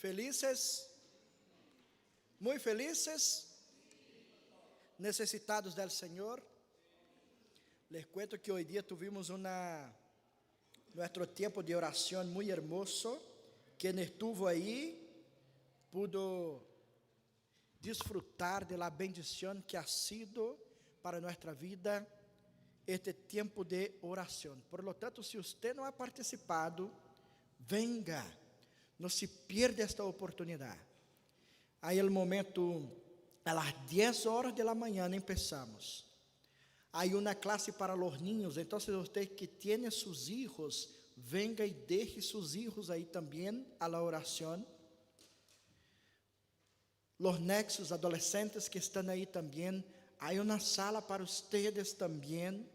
Felices, muy felices, necesitados del Señor. Les cuento que hoy día tuvimos nuestro tiempo de oración muy hermoso. Quien estuvo ahí pudo disfrutar de la bendición que ha sido para nuestra vida este tiempo de oración. Por lo tanto, si usted no ha participado, venga, no se pierda esta oportunidad. Aí el momento, a las 10 horas de la mañana empezamos. Hay una clase para los niños, entonces usted que tiene sus hijos, venga y deje sus hijos ahí también a la oración. Los nexos adolescentes que están ahí también, hay una sala para ustedes también,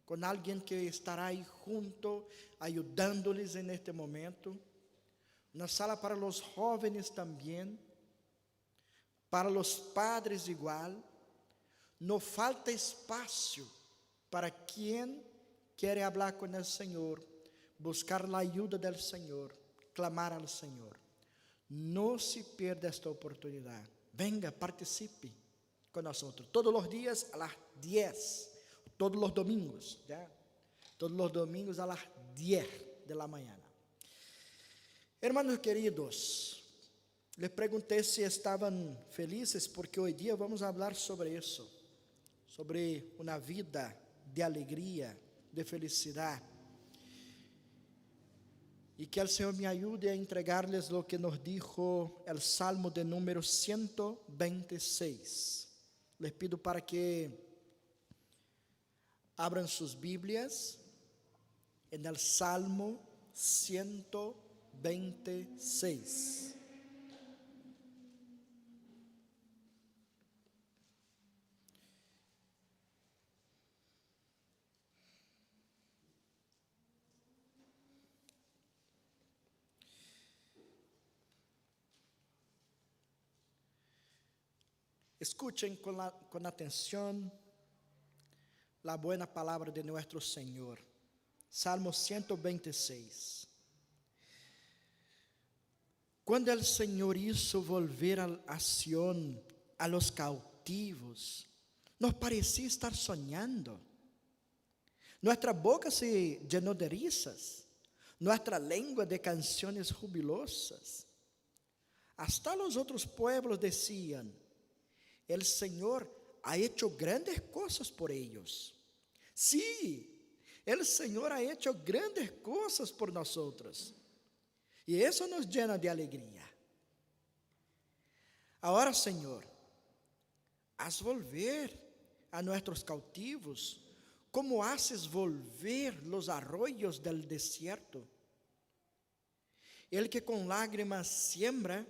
con alguien que estará ahí junto, ayudándoles en este momento. Una sala para los jóvenes también, para los padres igual. No falta espacio para quien quiere hablar con el Señor, buscar la ayuda del Señor, clamar al Señor. No se pierda esta oportunidad. Venga, participe con nosotros. Todos los días a las 10, todos los domingos, ¿ya? Todos los domingos a las 10 de la mañana. Hermanos queridos, les pregunté si estaban felices porque hoy día vamos a hablar sobre eso, sobre una vida de alegría, de felicidad. Y que el Señor me ayude a entregarles lo que nos dijo el Salmo de número 126. Les pido para que abran sus Biblias en el Salmo 126. Escuchen con atención la buena palabra de nuestro Señor. Salmo 126. Cuando el Señor hizo volver a Sión a los cautivos, nos parecía estar soñando. Nuestra boca se llenó de risas, nuestra lengua de canciones jubilosas. Hasta los otros pueblos decían: el Señor ha hecho grandes cosas por ellos. Sí, el Señor ha hecho grandes cosas por nosotros. Y eso nos llena de alegría. Ahora, Señor, haz volver a nuestros cautivos, como haces volver los arroyos del desierto. El que con lágrimas siembra,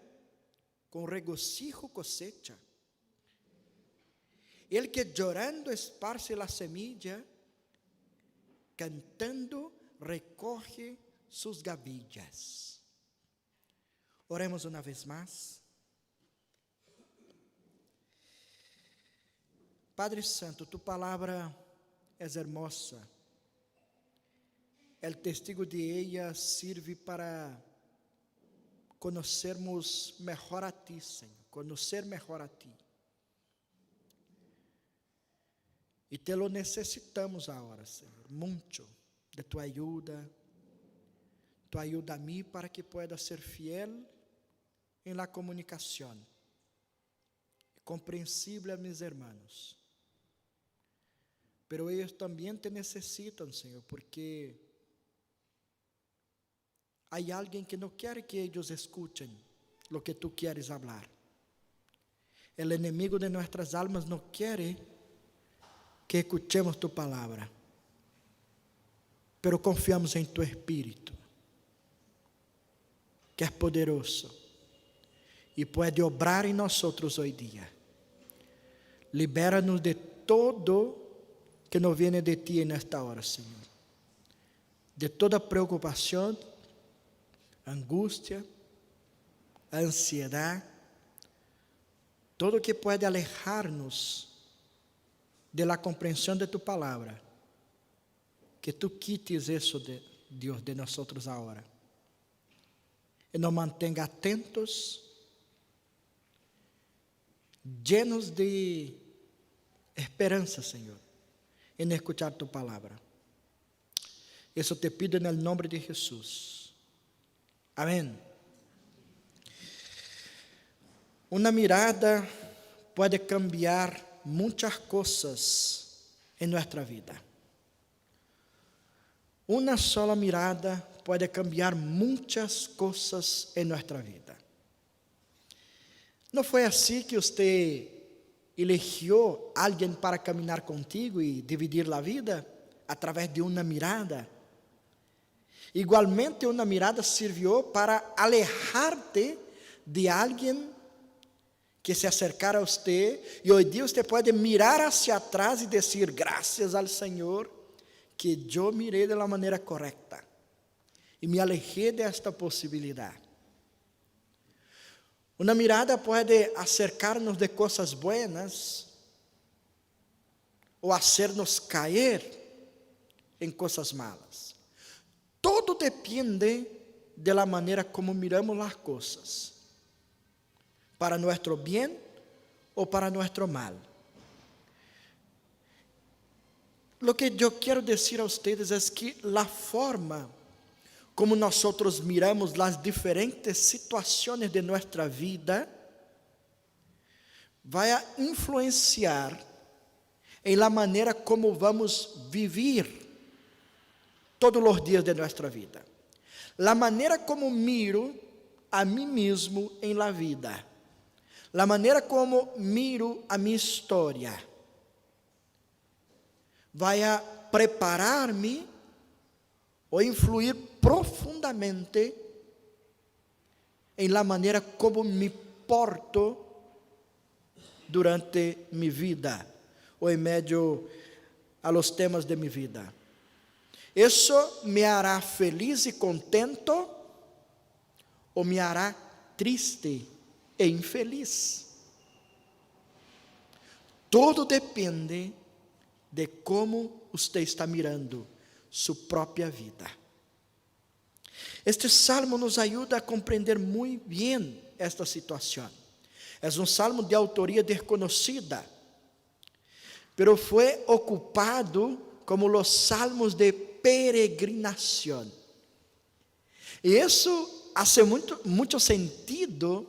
con regocijo cosecha. El que llorando esparce la semilla, cantando recoge sus gavillas. Oremos una vez más. Padre Santo, tu palabra es hermosa. El testigo de ella sirve para conocernos mejor a ti, Señor, conocer mejor a ti. Y te lo necesitamos ahora, Señor, mucho de tu ayuda a mí para que pueda ser fiel en la comunicación, comprensible a mis hermanos. Pero ellos también te necesitan, Señor, porque hay alguien que no quiere que ellos escuchen lo que tú quieres hablar. El enemigo de nuestras almas no quiere que escuchemos tu palabra, pero confiamos en tu Espíritu, que es poderoso y puede obrar en nosotros hoy día. Libéranos de todo que no viene de ti en esta hora, Señor, de toda preocupación, angustia, ansiedad, todo que puede alejarnos de la comprensión de tu palabra. Que tú quites eso, Dios, de nosotros ahora. e nos mantenga atentos, llenos de esperanza, Señor, en escuchar tu palabra. Eso te pido en el nombre de Jesús. Amén. Una mirada puede cambiar muchas cosas en nuestra vida. Una sola mirada puede cambiar muchas cosas en nuestra vida. ¿No fue así que usted eligió a alguien para caminar contigo y dividir la vida a través de una mirada? Igualmente, una mirada sirvió para alejarte de alguien que se acercara a usted, y hoy día usted puede mirar hacia atrás y decir: gracias al Señor que yo miré de la manera correcta y me alejé de esta posibilidad. Una mirada puede acercarnos de cosas buenas o hacernos caer en cosas malas. Todo depende de la manera como miramos las cosas, para nuestro bien o para nuestro mal. Lo que yo quiero decir a ustedes es que la forma como nosotros miramos las diferentes situaciones de nuestra vida vai a influenciar en la manera como vamos vivir todos los días de nuestra vida. La manera como miro a mí mismo en la vida, la manera como miro a mi historia, vai a preparar-me ou influir profundamente em la maneira como me porto durante mi vida ou em meio a los temas de mi vida. Isso me hará feliz e contento ou me hará triste e infeliz. Todo depende de como você está mirando sua própria vida. Este salmo nos ajuda a compreender muito bem esta situação. É salmo de autoria desconhecida, pero foi ocupado como os salmos de peregrinação. E isso hace muito sentido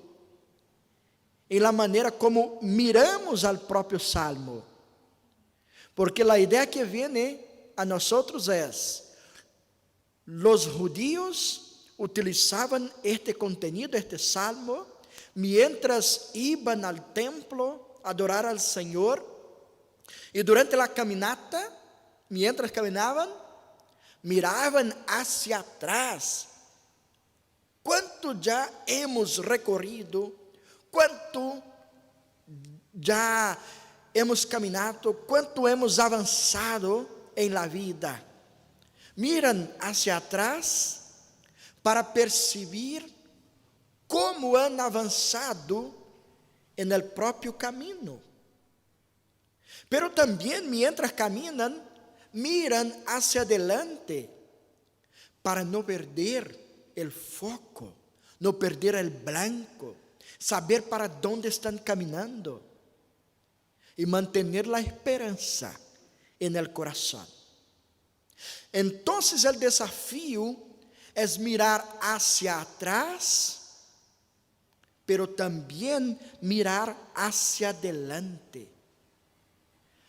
em la maneira como miramos al próprio salmo. Porque a ideia que vem a nós é: os judíos utilizavam este contenido, este salmo, mientras iban al templo a adorar al Senhor, e durante a caminata, mientras caminavam, miravam hacia atrás. Quanto já hemos recorrido, quanto já hemos caminado, quanto hemos avançado em la vida. Miram hacia atrás para perceber como han avançado en el próprio caminho. Pero também, mientras caminam, miram hacia adelante para não perder el foco, não perder el blanco, saber para dónde están caminando y mantener la esperanza en el corazón. Entonces el desafío es mirar hacia atrás, pero también mirar hacia adelante.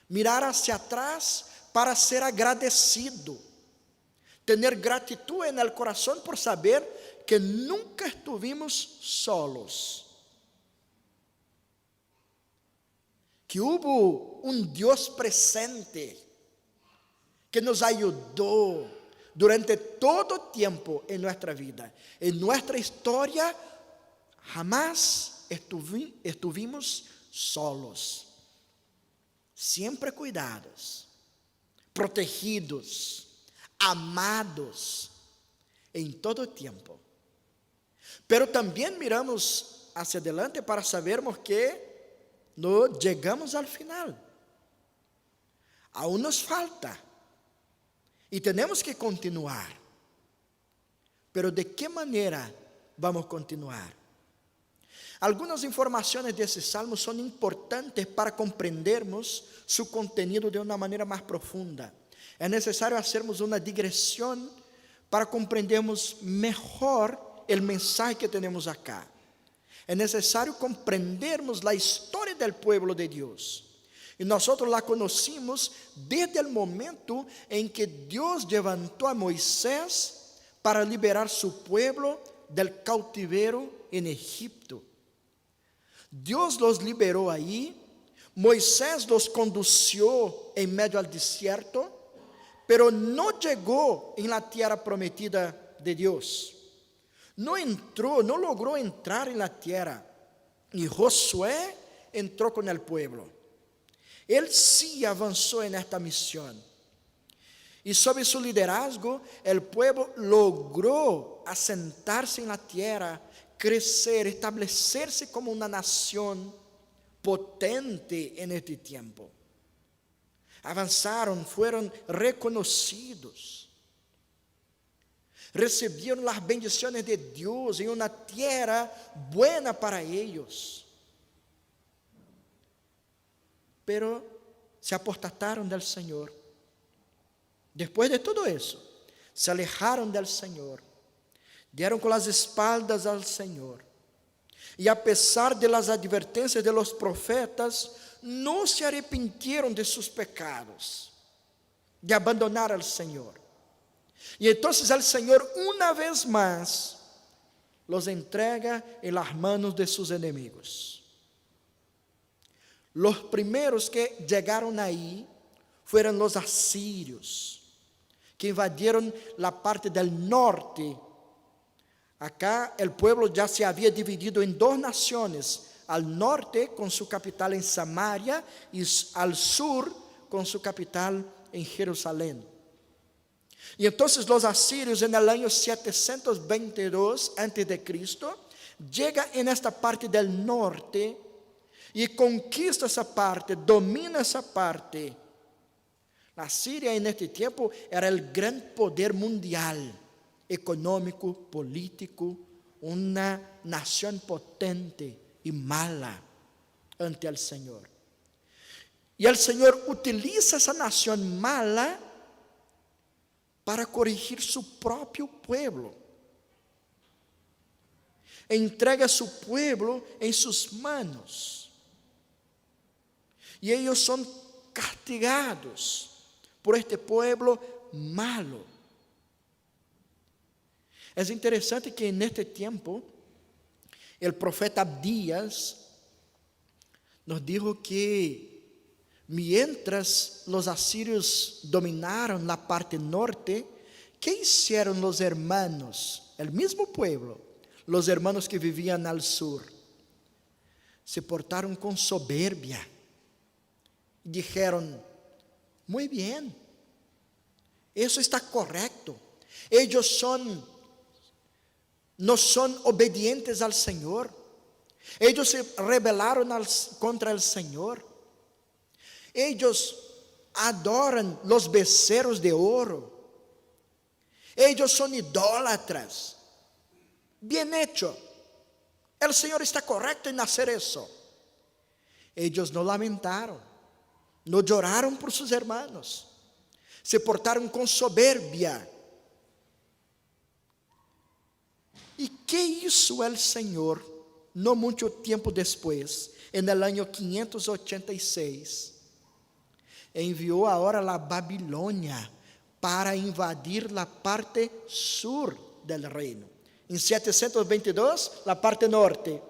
Mirar hacia atrás para ser agradecido, tener gratitud en el corazón por saber que nunca estuvimos solos, que hubo un Dios presente que nos ayudó durante todo tiempo en nuestra vida. En nuestra historia jamás estuvimos solos, siempre cuidados, protegidos, amados en todo tiempo. Pero también miramos hacia adelante para sabermos que no llegamos al final. Aún nos falta. Y tenemos que continuar. Pero ¿de qué manera Vamos a continuar. Algunas informaciones de ese salmo son importantes para comprendermos su contenido de una manera más profunda. Es necesario hacermos una digresión para comprendermos mejor el mensaje que tenemos acá. Es necesario comprendermos la historia del pueblo de Dios. Y nosotros la conocimos desde el momento en que Dios levantó a Moisés para liberar su pueblo del cautiverio en Egipto. Dios los liberó ahí, Moisés los condució en medio al desierto, pero no llegó en la tierra prometida de Dios. No logró entrar en la tierra. Y Josué entró con el pueblo. Él sí avanzó en esta misión. Y sob su liderazgo, el pueblo logró asentarse en la tierra, crecer, establecerse como una nación potente en este tiempo. Avanzaron, fueron reconocidos. Recibieron las bendiciones de Dios en una tierra buena para ellos. Pero se apostataron del Señor. Después de todo eso, se alejaron del Señor, dieron con las espaldas al Señor. Y a pesar de las advertencias de los profetas, no se arrepintieron de sus pecados, de abandonar al Señor. Y entonces el Señor una vez más los entrega en las manos de sus enemigos. Los primeros que llegaron ahí fueron los asirios, que invadieron la parte del norte. Acá el pueblo ya se había dividido en dos naciones, al norte con su capital en Samaria y al sur con su capital en Jerusalén. Y entonces los asirios en el año 722 a.C. llegan en esta parte del norte y conquista esa parte, domina esa parte. La Siria en este tiempo era el gran poder mundial, económico, político, una nación potente y mala ante el Señor. Y el Señor utiliza esa nación mala para corregir su propio pueblo. Entrega a su pueblo en sus manos. Y ellos son castigados por este pueblo malo. Es interesante que en este tiempo el profeta Abdías nos dijo que mientras los asirios dominaron la parte norte, ¿qué hicieron los hermanos, el mismo pueblo, los hermanos que vivían al sur? Se portaron con soberbia. Dijeron: muy bien, eso está correcto. Ellos no son obedientes al Señor. Ellos se rebelaron contra el Señor. Ellos adoran los becerros de oro. Ellos son idólatras. Bien hecho. El Señor está correcto en hacer eso. Ellos no lamentaron, no lloraron por sus hermanos. Se portaron con soberbia. ¿Y qué hizo el Señor no mucho tiempo después, en el año 586? Envió ahora la Babilonia para invadir la parte sur del reino. En 722, la parte norte.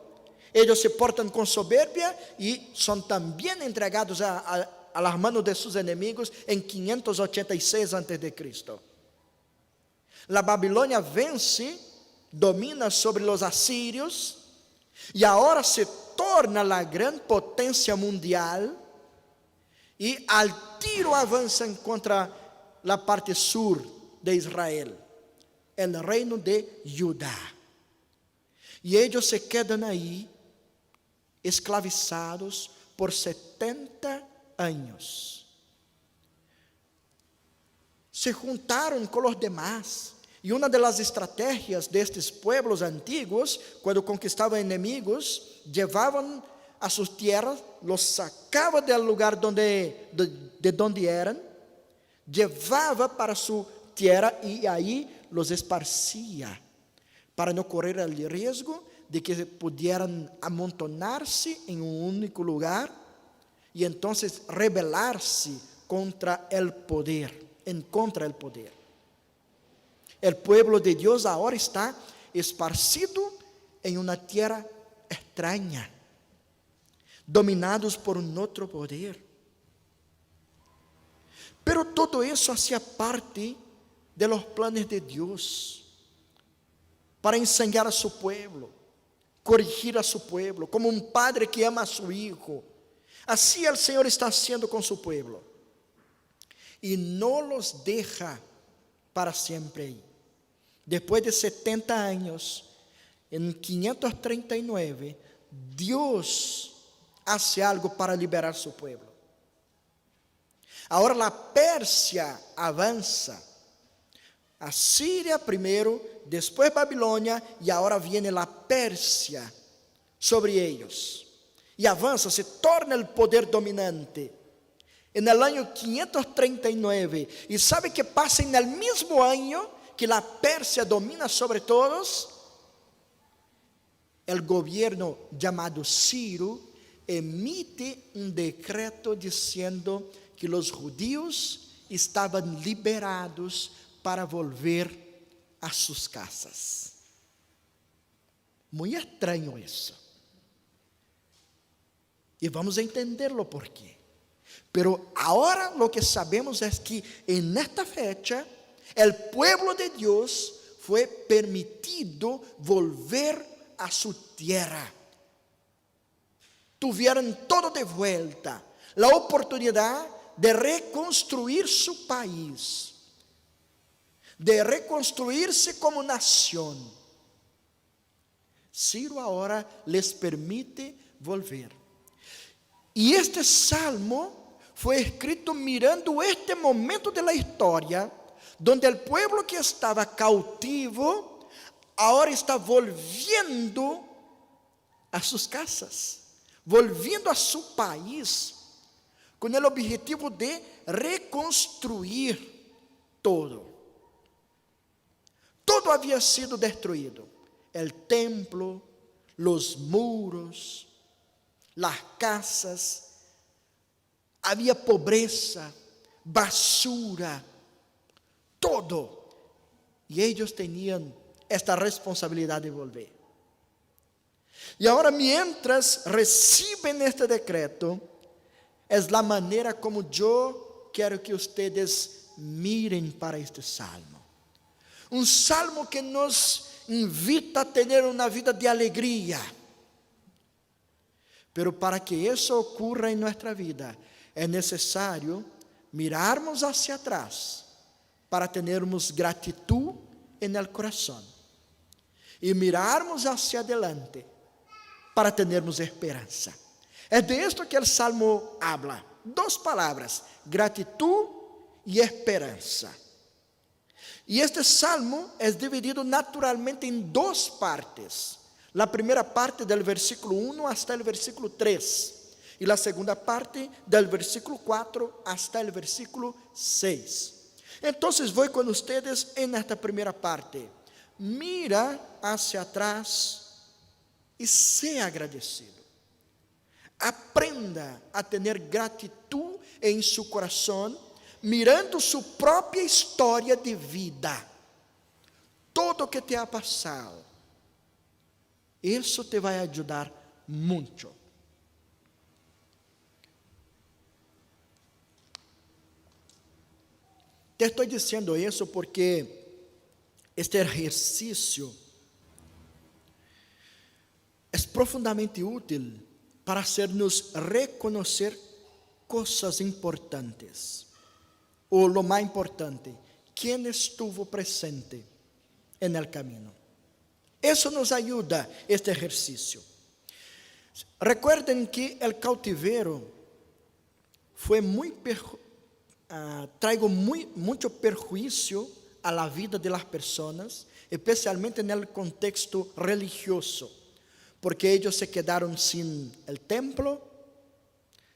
Ellos se portan con soberbia y son también entregados a las manos de sus enemigos en 586 a.C. La Babilonia vence, domina sobre los asirios y ahora se torna la gran potencia mundial y al tiro avanzan contra la parte sur de Israel, el reino de Judá. Y ellos se quedan ahí esclavizados por 70 años. Se juntaron con los demás E uma das estratégias destes pueblos antiguos, quando conquistavam inimigos, levavam a sus tierras, los sacava del lugar de donde eram, llevava para su tierra e aí los esparcia, para não correr o risco de que pudieran amontonar-se em um único lugar e então rebelar-se contra el poder, en contra el poder. El pueblo de Dios ahora está esparcido en una tierra extraña, dominados por un otro poder. Pero todo eso hacía parte de los planes de Dios, para enseñar a su pueblo, corrigir a su pueblo, como un padre que ama a su hijo. Así el Señor está haciendo con su pueblo. Y no los deja para siempre ahí. Después de 70 años, en 539, Dios hace algo para liberar su pueblo. Ahora la Persia avanza. Asiria primero, después Babilonia, y ahora viene la Persia sobre ellos. Y avanza, se torna el poder dominante. En el año 539, y sabe que pasa en el mismo año que la Persia domina sobre todos, el gobierno llamado Ciro emite un decreto diciendo que los judíos estaban liberados para volver a sus casas. Muy extraño eso. Y vamos a entenderlo por qué. Pero ahora lo que sabemos es que en esta fecha el pueblo de Dios fue permitido volver a su tierra. Tuvieron todo de vuelta, la oportunidad de reconstruir su país, de reconstruirse como nación. Ciro ahora les permite volver. Y este salmo fue escrito mirando este momento de la historia, donde el pueblo que estaba cautivo, ahora está volviendo a sus casas, volviendo a su país, con el objetivo de reconstruir todo. Todo había sido destruido, el templo, los muros, las casas, había pobreza, basura, todo. Y ellos tenían esta responsabilidad de volver. Y ahora mientras reciben este decreto, es la manera como yo quiero que ustedes miren para este salmo. Un salmo que nos invita a tener una vida de alegría. Pero para que eso ocurra en nuestra vida, es necesario mirarmos hacia atrás para tenermos gratitud en el corazón y mirarmos hacia adelante para tenermos esperanza. Es de esto que el Salmo habla. Dos palabras, gratitud y esperanza. Y este Salmo es dividido naturalmente en dos partes. La primera parte del versículo 1 hasta el versículo 3. Y la segunda parte del versículo 4 hasta el versículo 6. Entonces voy con ustedes en esta primera parte. Mira hacia atrás y sea agradecido. Aprenda a tener gratitud en su corazón, mirando su propia historia de vida. Todo que te ha pasado. Eso te va a ayudar mucho. Te estoy diciendo eso porque este ejercicio es profundamente útil para hacernos reconocer cosas importantes. O lo más importante, quién estuvo presente en el camino. Eso nos ayuda este ejercicio. Recuerden que el cautiverio fue mucho perjuicio a la vida de las personas, especialmente en el contexto religioso, porque ellos se quedaron sin el templo,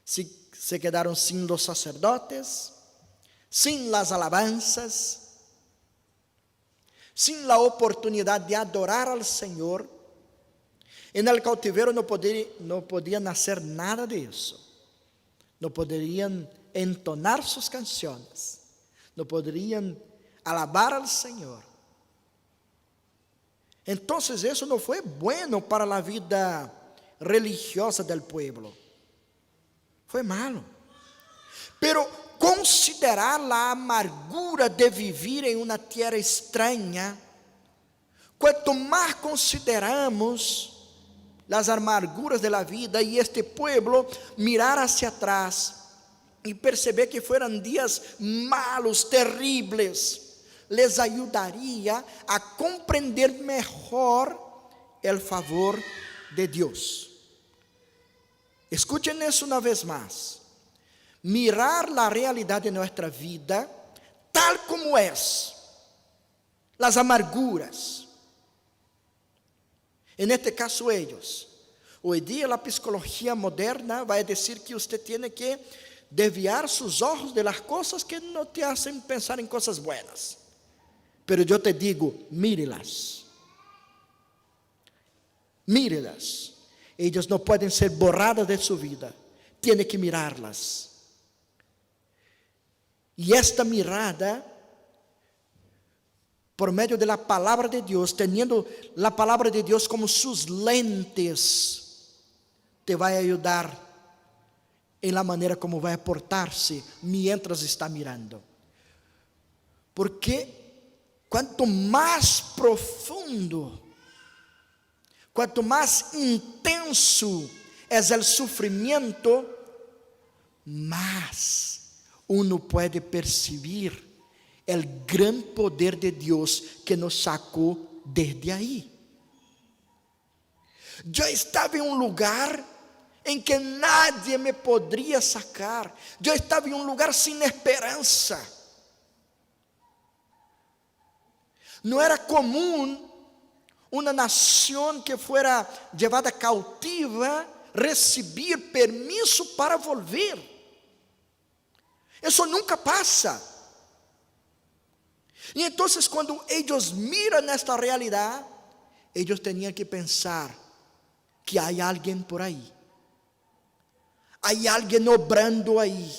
se quedaron sin los sacerdotes, sin las alabanzas, sin la oportunidad de adorar al Señor. En el cautiverio no podían hacer nada de eso. No podrían entonar sus canciones. No podrían alabar al Señor. Entonces eso no fue bueno para la vida religiosa del pueblo. Fue malo. Pero considerar la amargura de vivir en una tierra extraña, cuanto más consideramos las amarguras de la vida y este pueblo, mirar hacia atrás y perceber que fueron días malos, terribles, les ayudaría a comprender mejor el favor de Dios. Escuchen eso una vez más. Mirar la realidad de nuestra vida tal como es, las amarguras. En este caso ellos. Hoy día la psicología moderna va a decir que usted tiene que desviar sus ojos de las cosas que no te hacen pensar en cosas buenas. Pero yo te digo, mírelas. Mírelas. Ellas no pueden ser borradas de su vida. Tiene que mirarlas. Y esta mirada, por medio de la palabra de Dios, teniendo la palabra de Dios como sus lentes, te va a ayudar en la manera como va a portarse mientras está mirando. Porque cuanto más profundo, cuanto más intenso es el sufrimiento, más uno puede percibir el gran poder de Dios que nos sacó desde ahí. Yo estaba en un lugar en que nadie me podría sacar. Yo estaba en un lugar sin esperanza. No era común una nación que fuera llevada cautiva recibir permiso para volver. Eso nunca pasa. Y entonces cuando ellos miran esta realidad, ellos tenían que pensar que hay alguien por ahí. Hay alguien obrando ahí.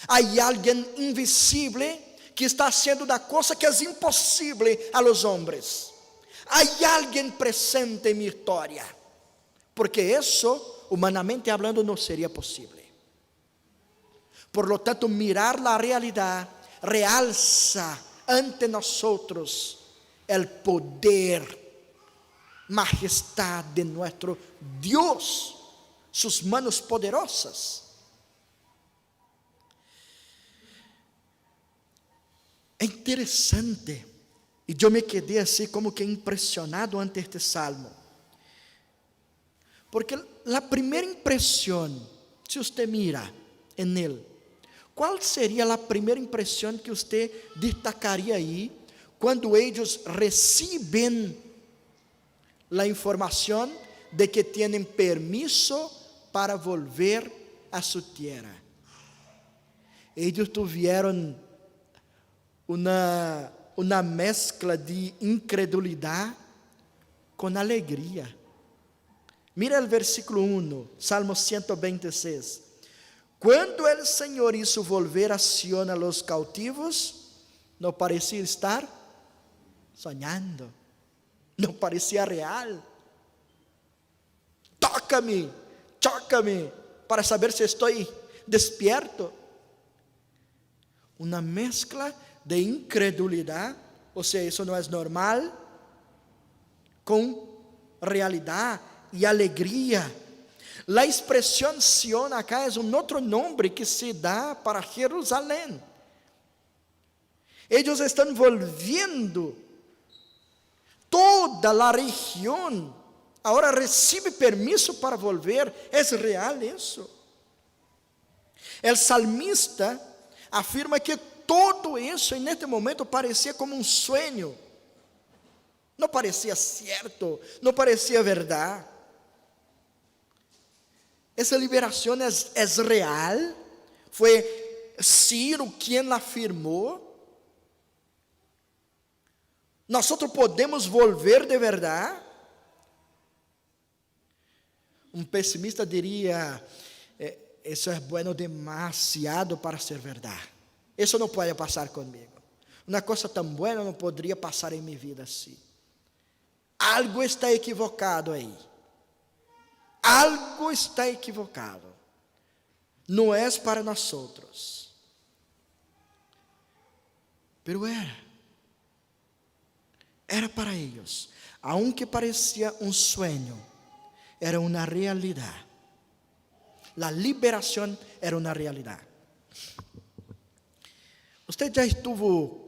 Hay alguien invisible que está haciendo una cosa que es imposible a los hombres. Hay alguien presente en mi historia. Porque eso, humanamente hablando, no sería posible. Por lo tanto, mirar la realidad realza ante nosotros el poder, majestad de nuestro Dios, sus manos poderosas. Es interesante, y yo me quedé así como que impresionado ante este salmo, porque la primera impresión, si usted mira en él, ¿cuál sería la primera impresión que usted destacaría ahí cuando ellos reciben la información de que tienen permiso para volver a su tierra? Ellos tuvieron una mezcla de incredulidad con alegría. Mira el versículo 1, Salmo 126. Quando el Senhor hizo volver a Sión a los cautivos, no parecía estar soñando, no parecía real. Tócame, chócame, para saber si estoy despierto. Una mezcla de incredulidad, o sea, eso no es normal, con realidad y alegría. La expresión Sión acá es un otro nombre que se da para Jerusalén. Ellos están volviendo. Toda la región ahora recibe permiso para volver. Es real eso. El salmista afirma que todo isso, neste momento, parecia como um sonho. Não parecia certo, não parecia verdade. Essa liberação é real. Foi Ciro quem la afirmou. Nós podemos volver de verdade. Um pessimista diria: isso é bueno demasiado para ser verdade. Isso não pode passar comigo. Uma coisa tão boa não poderia passar em minha vida assim. Algo está equivocado aí. Algo está equivocado. Não é para nós outros. Pero era para eles. Aunque parecia um sonho, era uma realidade. A liberação era uma realidade. Você já estuvo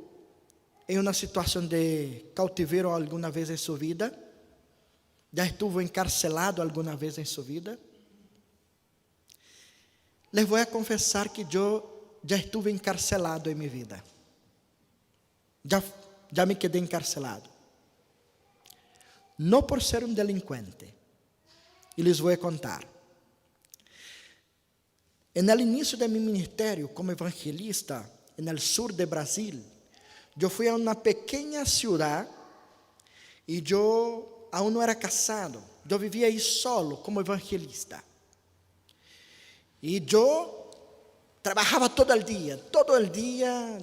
em uma situação de cautiverio alguma vez em sua vida? Já estuvo encarcelado alguma vez em sua vida? Les vou confessar que eu já estive encarcelado em minha vida. Já me quedei encarcelado. Não por ser um delinquente. E les vou contar. No início de meu ministério como evangelista, no sul de Brasil, eu fui a uma pequena cidade e eu aún não era casado. Eu vivia aí solo como evangelista. E eu trabalhava todo o dia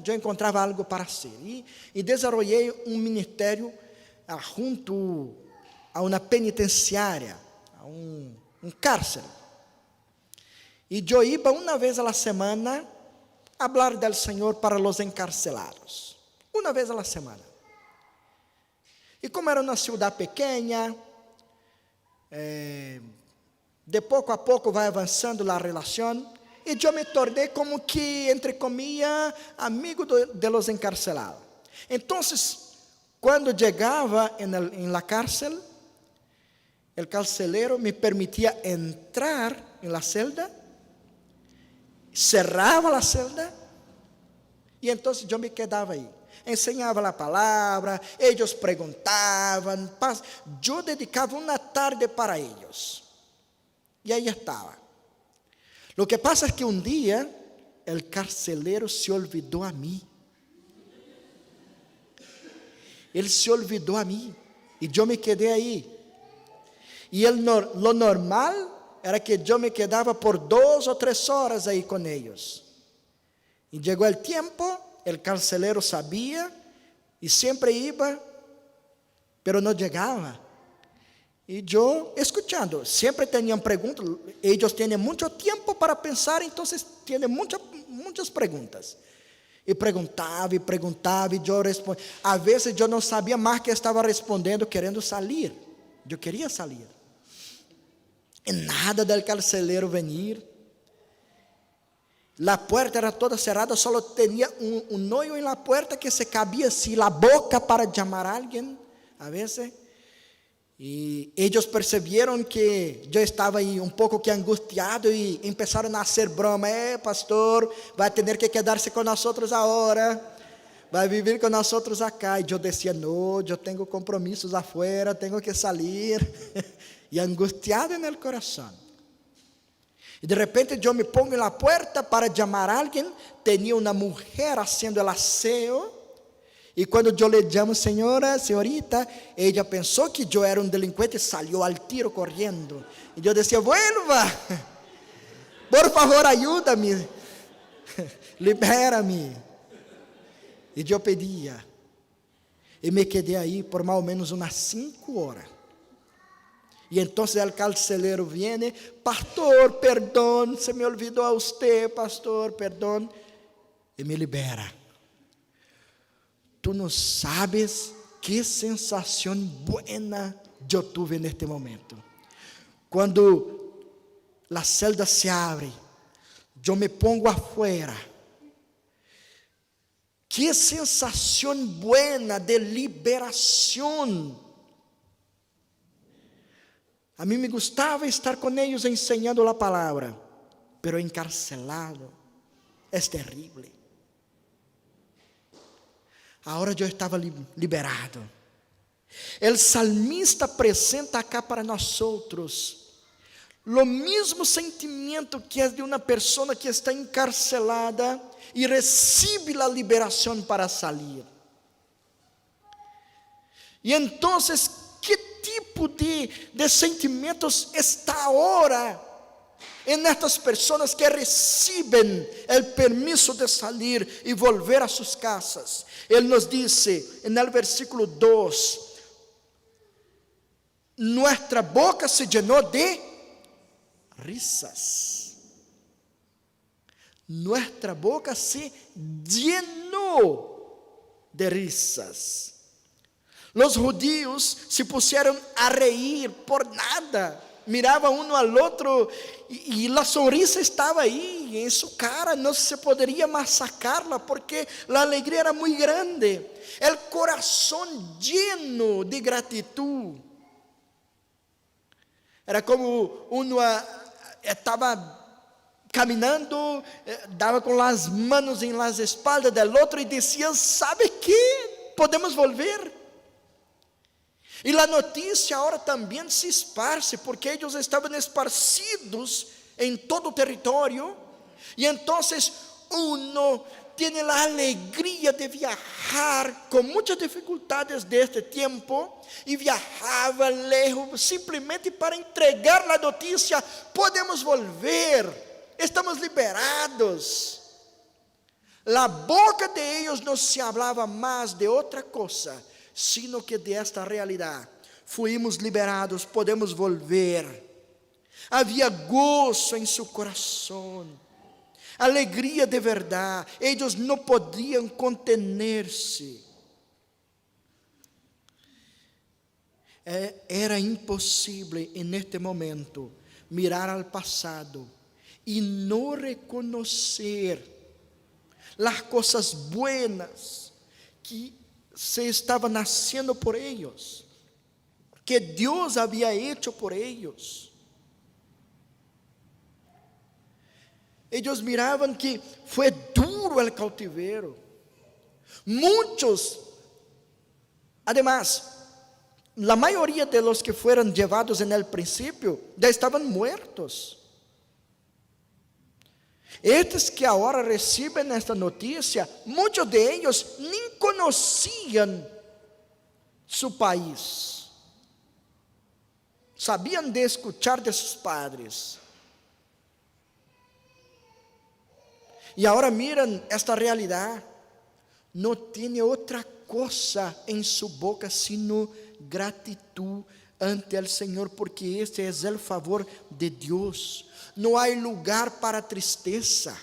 eu encontrava algo para fazer. E desenvolvi um ministério junto a uma penitenciária, a um cárcere. E eu ia uma vez a semana a falar do Senhor para os encarcelados. Uma vez a semana. E como era uma cidade pequena, de pouco a pouco vai avançando a relação, e eu me tornei como que, entre comillas, amigo de los encarcelados. Então, quando chegava em la cárcel, o carcelero me permitia entrar em la celda, cerrava a celda, e então eu me quedava aí. Ensinava a palavra, eles perguntavam, eu dedicava uma tarde para eles. E aí estava. Lo que pasa es que um dia, o carcelero se olvidou a mim. Ele se olvidou a mim, e eu me quedei aí. E lo normal era que eu me quedava por 2 ou 3 horas aí com eles. E chegou o tempo, o carcelero sabia, e sempre ia, pero não chegava. E eu, escutando, sempre tinham perguntas, eles têm muito tempo para pensar, então têm muitas perguntas. E perguntava, e eu respondia. Às vezes eu não sabia mais que estava respondendo, querendo sair. Eu queria sair. E nada del carcelero venir. A porta era toda cerrada, só tinha um hoyo na porta que se cabia assim, a boca para chamar a alguém, a vezes. E eles perceberam que eu estava aí pouco que angustiado e começaram a fazer broma. Pastor, vai ter que quedar-se com nós outros agora, vai viver com nós outros acá. E eu dizia: não, eu tenho compromissos afuera, tenho que sair. E angustiado no coração. E de repente eu me pongo na porta para chamar a alguém. Tinha uma mulher fazendo o aseo. E quando eu lhe chamo, senhorita, ela pensou que eu era um delinquente e saiu al tiro correndo. E eu dizia: vuelva, por favor, ajuda-me, libera-me. E eu pedia. E me quedei aí por mais ou menos umas 5 horas. E então o carcelero vem: pastor, perdão, se me olvidou a você, pastor, perdão. E me libera. Tu não sabes que sensação buena eu tive neste momento. Quando a celda se abre, eu me pongo afuera. Que sensação buena de liberação. A mim me gostava estar com eles ensinando a palavra, pero encarcelado é terrível. agora eu estava liberado. O salmista apresenta acá para nós outros o mesmo sentimento que é de uma pessoa que está encarcelada e recebe a liberação para sair. E então, que tipo de sentimentos está agora em estas pessoas que recebem o permisso de sair e volver a suas casas? Ele nos diz, no versículo 2, nuestra boca se llenó de risas. Nuestra boca se llenó de risas. Los judíos se pusieron a reír por nada. Mirava uno al outro e a sonrisa estava aí em sua cara, não se poderia mais sacarla porque a alegria era muito grande. O coração lleno de gratitud. Era como uno estava caminhando, dava com as mãos em las espaldas do outro e dizia: ¿sabe que? Podemos volver. E a notícia agora também se esparce, porque eles estavam esparcidos em todo o território, e então uno tem a alegria de viajar com muitas dificuldades deste tempo, e viajava lejos, simplesmente para entregar a notícia: podemos volver, estamos liberados. A boca de eles não se falava mais de outra coisa, sino que de esta realidade. Fuimos liberados, podemos volver. Havia gozo em seu coração, alegria de verdade. Eles não podiam conter-se. Era impossível, neste momento, mirar ao passado e não reconhecer as coisas buenas que se estava nascendo por eles, que Deus havia hecho por eles. Eles miravam que foi duro o cautiverio. Muitos, además, a maioria de los que foram llevados en el principio já estavam muertos. Estes que agora recebem esta notícia, muitos de eles nem conheciam seu país. Sabiam de escuchar de seus padres. E agora miram esta realidade. Não tem outra coisa em sua boca sino gratitud ante o Senhor, porque este é o favor de Deus. Não há lugar para tristeza,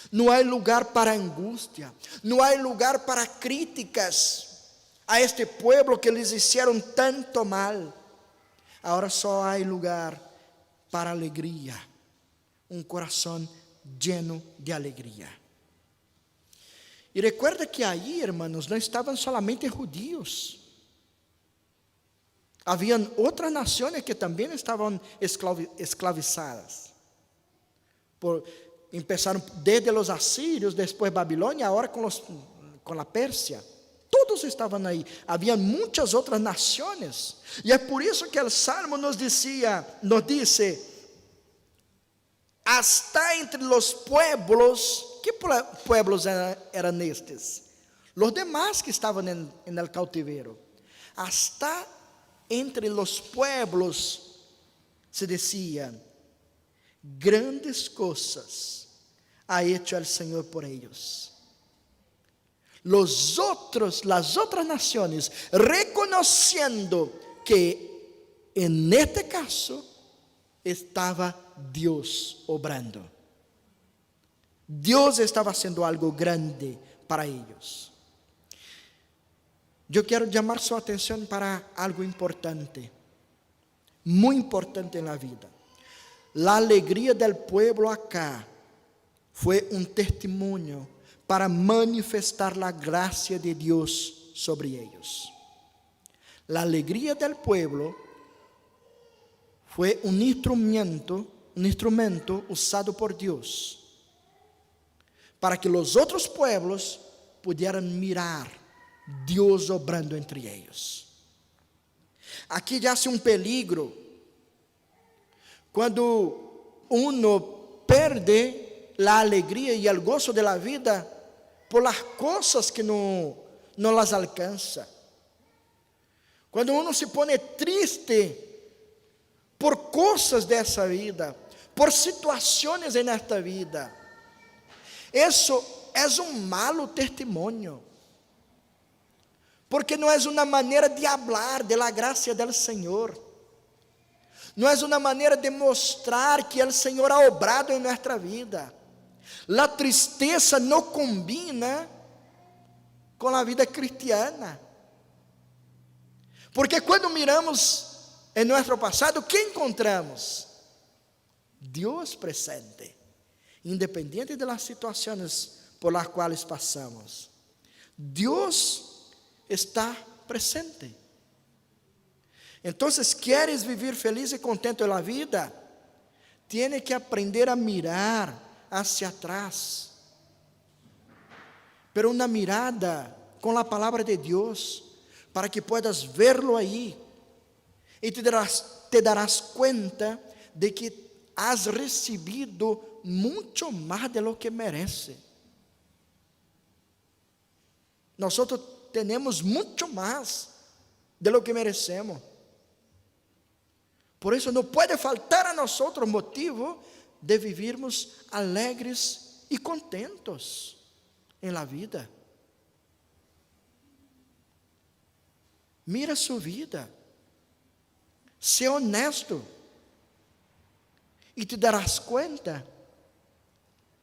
não há lugar para angústia, não há lugar para críticas a este pueblo que lhes hicieron tanto mal. Agora só há lugar para alegria, coração lleno de alegria. E recuerda que aí, hermanos, não estavam solamente judíos. Haviam outras nações que também estavam esclavizadas. Começaram desde os assírios, depois Babilônia, agora com a Pérsia. Todos estavam aí. Havia muitas outras nações. E é por isso que o Salmo nos diz: hasta entre los pueblos. Que pueblos eram estes? Los demás que estavam en el cautiverio. Hasta entre los pueblos se decían: grandes cosas ha hecho el Señor por ellos. Las otras naciones, reconociendo que en este caso estaba Dios obrando. Deus estava haciendo algo grande para eles. Eu quero chamar sua atenção para algo importante, muito importante na vida. A alegria do pueblo acá foi testemunho para manifestar a graça de Deus sobre eles. A alegria do pueblo foi instrumento usado por Deus para que os outros pueblos pudieran mirar Dios obrando entre ellos. Aqui já se um peligro quando uno perde a alegria e o gozo da vida por las coisas que não las alcança. Quando uno se pone triste por coisas dessa vida, por situações nesta vida, isso é malo testemunho, porque não é uma maneira de falar de la gracia del Senhor, não é uma maneira de mostrar que o Senhor ha obrado em nossa vida. A tristeza não combina com a vida cristiana, porque quando miramos em nosso passado, ¿qué encontramos? Deus presente, independente de las situações por las quais passamos. Deus está presente. Então, ¿quieres vivir feliz e contento en la vida? Tienes que aprender a mirar hacia atrás, pero una mirada com la palabra de Deus, para que puedas verlo aí, e te darás cuenta de que has recibido mucho más de lo que merece. Nosotros tenemos mucho más de lo que merecemos. Por isso não pode faltar a nosotros motivo de vivirmos alegres e contentos em la vida. Mira sua vida, sé honesto, e te darás conta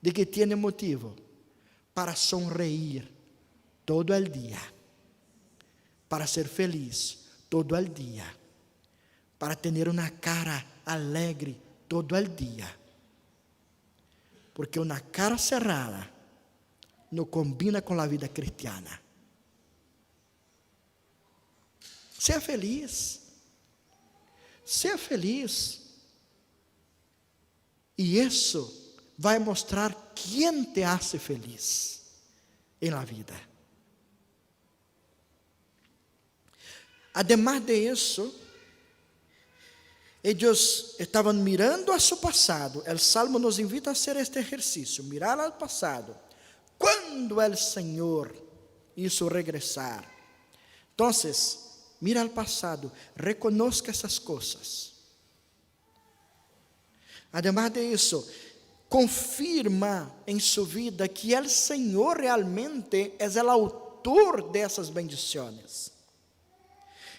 de que tiene motivo para sonreír todo el día, para ser feliz todo el día, para tener una cara alegre todo el día, porque una cara cerrada no combina com a vida cristiana. Seja feliz, seja feliz, e isso vai mostrar quem te hace feliz em la vida. Además de isso, eles estavam mirando a su passado. O Salmo nos invita a hacer este exercício, mirar al passado. Quando o Senhor hizo regresar. Então, mira al passado, reconozca essas coisas. Además de isso, confirma em sua vida que o Senhor realmente é o autor dessas bendições.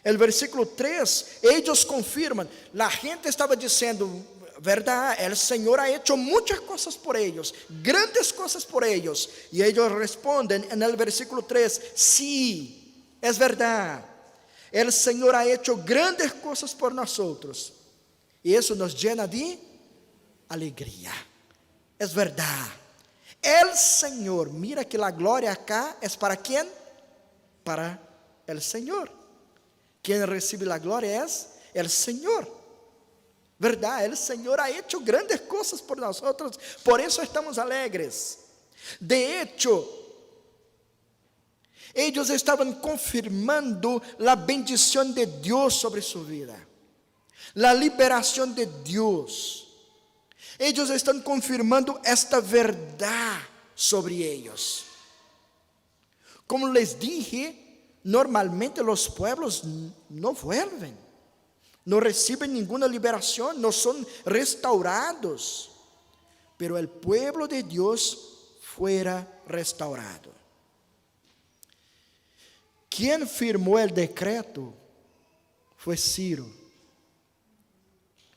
El versículo 3, ellos confirman, la gente estaba diciendo, verdad, el Señor ha hecho muchas cosas por ellos, grandes cosas por ellos, y ellos responden en el versículo 3, sí, es verdad, el Señor ha hecho grandes cosas por nosotros, y eso nos llena de alegría, es verdad, el Señor, mira que la gloria acá es para ¿quién? Para el Señor. Quem recebe a glória é o Senhor. Verdade, o Senhor ha hecho grandes coisas por nós, por isso estamos alegres. De hecho, eles estavam confirmando a bendição de Deus sobre sua vida, a liberação de Deus. Eles estão confirmando esta verdade sobre eles. Como les dije, normalmente os pueblos não vuelven, não recebem nenhuma liberação, não são restaurados, pero el pueblo de Dios fuera restaurado. Quem firmou o decreto foi Ciro,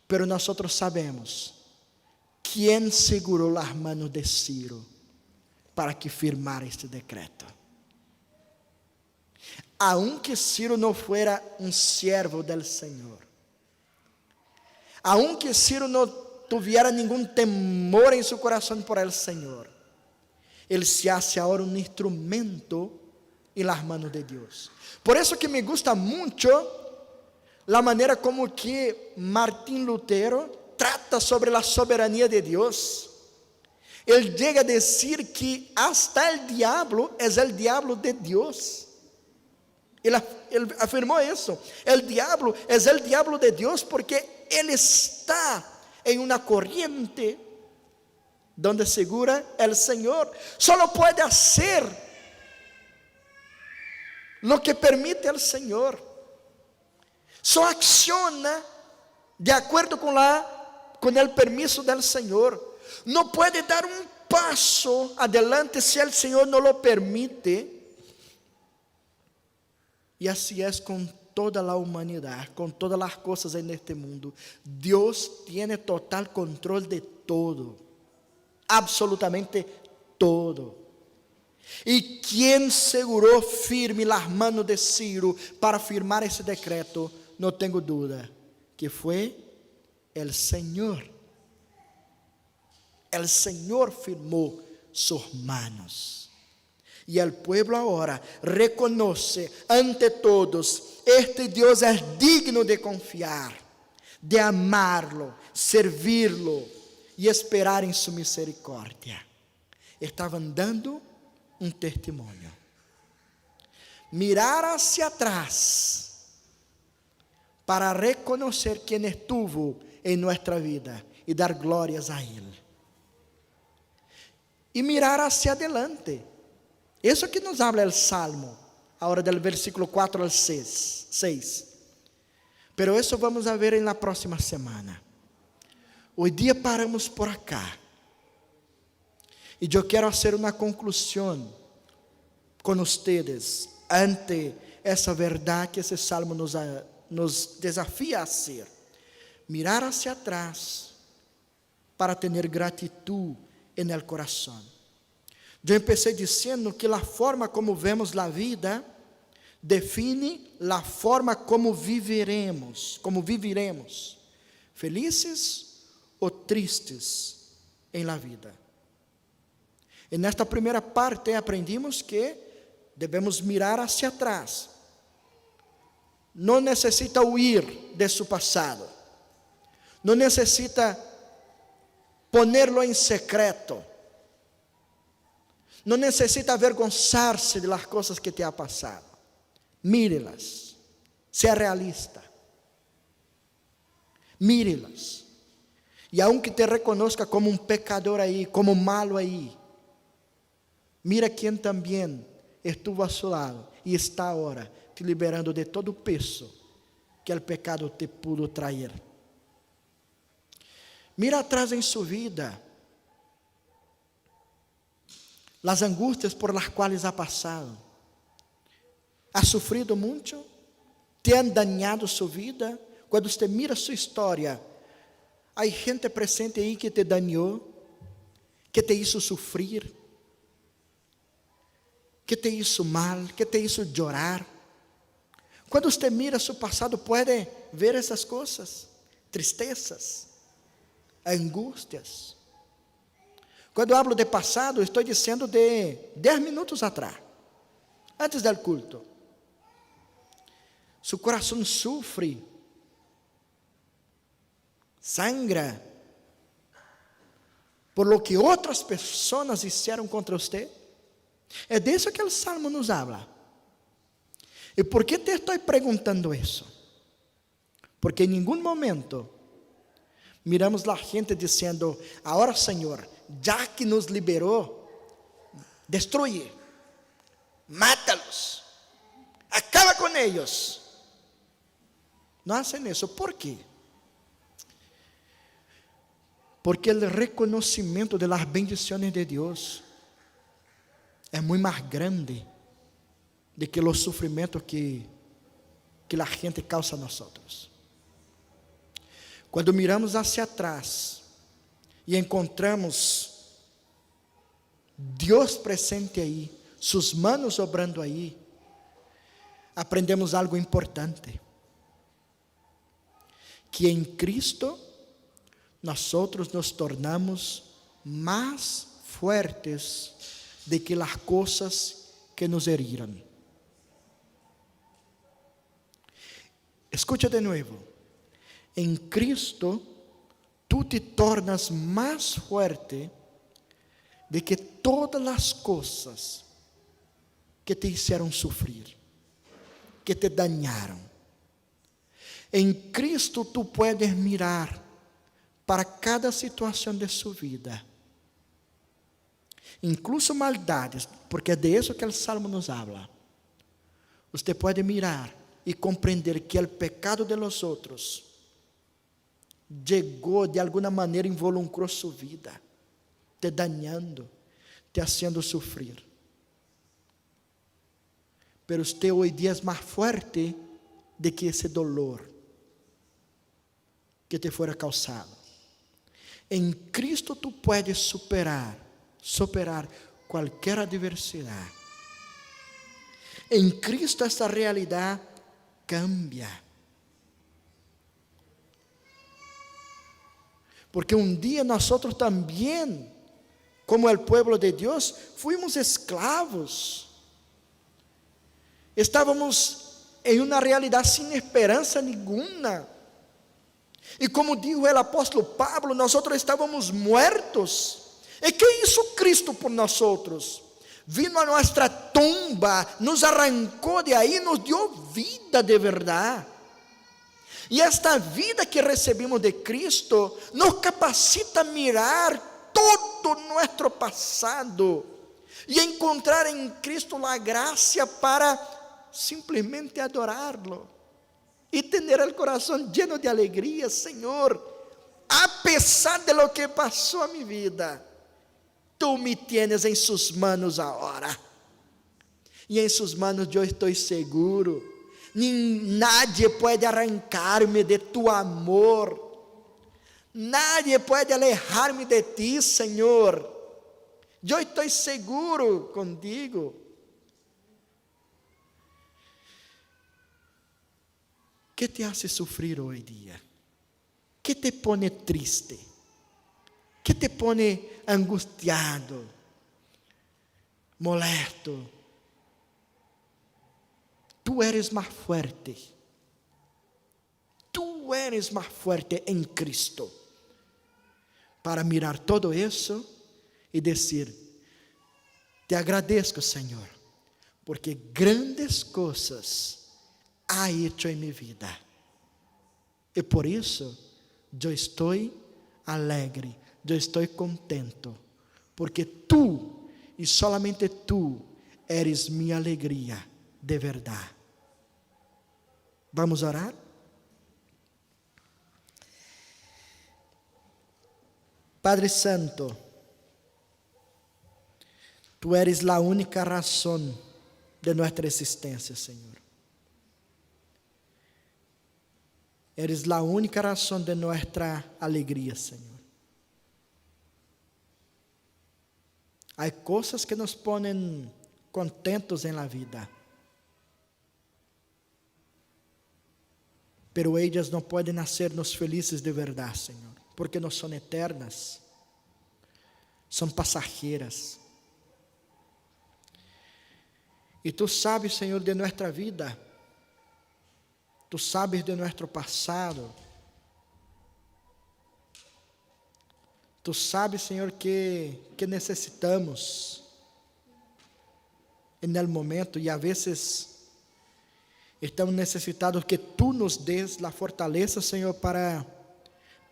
pero nós sabemos quem segurou as manos de Ciro para que firmara este decreto. Aunque Ciro não fuera um siervo del Senhor, aunque Ciro não tuviera nenhum temor em seu coração por el Senhor, ele se hace agora um instrumento em las manos de Deus. Por isso que me gusta muito a maneira como que Martín Lutero trata sobre a soberania de Deus. Ele chega a dizer que hasta el diablo é el diablo de Deus. Él afirmó eso. El diablo es el diablo de Dios porque él está en una corriente donde segura el Señor. Solo puede hacer lo que permite el Señor. Solo acciona de acuerdo con el permiso del Señor. No puede dar un paso adelante si el Señor no lo permite. Y así es con toda la humanidad, con todas las cosas en este mundo. Dios tiene total control de todo, absolutamente todo. ¿Y quién seguró firme las manos de Ciro para firmar ese decreto? No tengo duda que fue el Señor. El Señor firmó sus manos. Y el pueblo ahora reconoce ante todos, este Dios es digno de confiar, de amarlo, servirlo y esperar en su misericordia. Estaban dando un testimonio. Mirar hacia atrás para reconocer quién estuvo en nuestra vida y dar glorias a Él. Y mirar hacia adelante. Eso que nos habla el Salmo, ahora del versículo 4 al 6. Pero eso vamos a ver en la próxima semana. Hoy día paramos por acá. Y yo quiero hacer una conclusión con ustedes ante esa verdad que ese Salmo nos desafía a hacer. Mirar hacia atrás para tener gratitud en el corazón. Eu empecé dizendo que a forma como vemos a vida define a forma como viveremos, felizes ou tristes em la vida. E nesta primeira parte aprendimos que devemos mirar hacia atrás. Não necessita huir de su passado. Não necessita ponerlo em secreto. Não necessita avergonzar-se de las coisas que te ha passado. Mírelas. Sea realista. Mírelas. E aunque te reconozca como um pecador aí, como malo aí, mira quem também estuvo a su lado e está agora te liberando de todo o peso que o pecado te pudo trazer. Mira atrás em sua vida. Las angustias por las cuales ha pasado. ¿Ha sufrido mucho? ¿Te han dañado su vida? Cuando usted mira su historia, hay gente presente ahí que te dañó, que te hizo sufrir, que te hizo mal, que te hizo llorar. Cuando usted mira su pasado, puede ver esas cosas, tristezas, angustias. Quando eu hablo de passado, estou dizendo de 10 minutos atrás, antes do culto. Su coração sufre, sangra, por lo que outras pessoas fizeram contra você. É disso que o Salmo nos habla. E por que te estou perguntando isso? Porque em nenhum momento miramos a gente dizendo, agora Senhor, já que nos liberou, destruye, mátalos, acaba com eles. Não hacen isso. ¿Por quê? Porque o reconhecimento de las bendiciones de Deus é muito mais grande do que os sofrimentos que a gente causa a nós. Quando miramos hacia atrás e encontramos Deus presente aí, suas manos obrando aí, aprendemos algo importante, que em Cristo nós nos tornamos mais fuertes de que as coisas que nos heriram. Escucha de novo. Em Cristo, tu te tornas mais fuerte de que todas as coisas que te hicieron sufrir. que te dañaron. En Cristo tú puedes mirar para cada situação de sua vida, incluso maldades, porque é de isso que o Salmo nos habla. Você pode mirar e compreender que o pecado de los outros chegou de alguma maneira, involucrou sua vida, te dañando, te haciendo sufrir. Pero usted hoy día es más fuerte de que ese dolor que te fuera causado. En Cristo tú puedes superar cualquier adversidad. En Cristo esta realidad cambia. Porque un día nosotros también, como el pueblo de Dios, fuimos esclavos. Estávamos em uma realidade sem esperança nenhuma. E como dijo o apóstolo Pablo, nós estávamos muertos. E que hizo Cristo por nós? Vino a nossa tumba, nos arrancou de aí, nos deu vida de verdade. E esta vida que recebemos de Cristo nos capacita a mirar todo nosso passado e encontrar em Cristo a graça para simplesmente adorá-lo e ter o coração lleno de alegria. Senhor, a pesar de lo que passou a minha vida, tu me tienes em suas manos agora, e em suas manos eu estou seguro. Nadie pode arrancar-me de tu amor, nadie pode alejar-me de ti, Senhor. Eu estou seguro contigo. ¿Qué te hace sufrir hoy día? ¿Qué te pone triste? ¿Qué te pone angustiado, molesto? Tú eres más fuerte. Tú eres más fuerte en Cristo para mirar todo eso y decir: te agradezco, Señor, porque grandes cosas ha hecho en mi vida. E por isso, eu estou alegre, eu estou contento, porque tu, e solamente tu, eres minha alegria de verdade. Vamos orar? Padre Santo, tu eres a única razão de nossa existência, Senhor. Eres a única razão de nossa alegria, Senhor. Há coisas que nos ponem contentos em la vida, pero ellas não podem hacernos felizes de verdade, Senhor, porque não são eternas, são passageiras. E tu sabes, Senhor, de nossa vida. Tu sabes de nosso passado. Tu sabes, Senhor, que necessitamos no momento, e a vezes estamos necessitados que Tu nos des a fortaleza, Senhor, para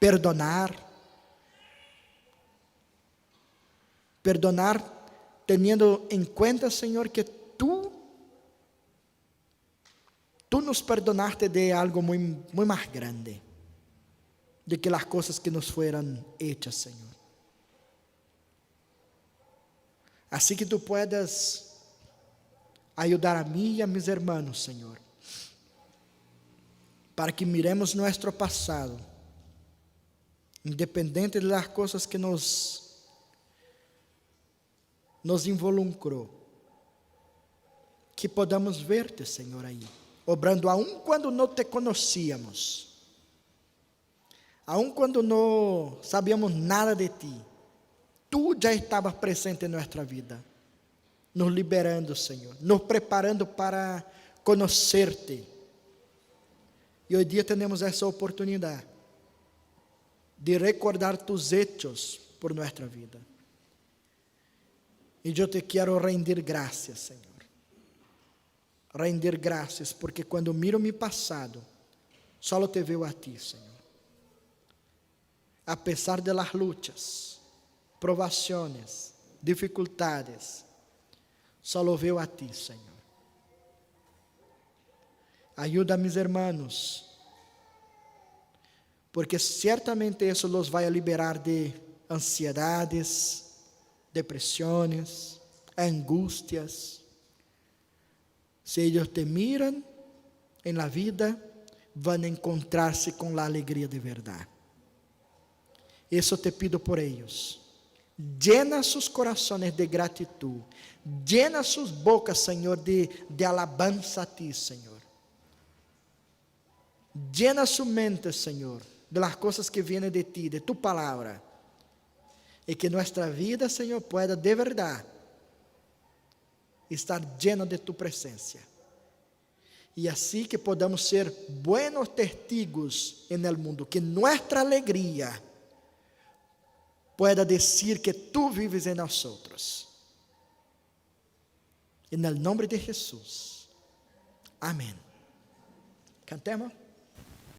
perdonar, teniendo em conta, Senhor, que Tu nos perdonaste de algo muito mais grande, de que as coisas que nos fueran hechas, Senhor. Assim que Tu puedas ajudar a mim e a mis hermanos, Senhor, para que miremos nosso passado, independente das coisas que nos involucrou, que podamos ver-te, Senhor, aí, obrando aun quando não te conhecíamos, aun quando não sabíamos nada de ti, Tu já estavas presente em nossa vida, nos liberando, Senhor, nos preparando para conhecer-te. E hoje dia temos essa oportunidade de recordar Tus hechos por nossa vida. E eu te quero rendir graças, Senhor. render graças, porque quando miro mi passado, solo te veo a ti, Senhor. A pesar de las luchas, provações, dificuldades, solo veo a ti, Senhor. Ajuda a mis hermanos, porque certamente isso los vai a liberar de ansiedades, depressões, angústias. Se eles te miram em la vida, vão encontrar-se com a alegria de verdade. Isso te pido por eles. Llena sus corazones de gratitud. Llena sus bocas, Senhor, de alabanza a ti, Senhor. Llena su mente, Senhor, de las cosas que vienen de ti, de tu palabra. E que nuestra vida, Senhor, pueda de verdade estar lleno de tu presencia. E assim que podamos ser buenos testigos en el mundo, que nuestra alegría pueda decir que tú vives en nosotros. En el nombre de Jesús. Amén. Cantemos.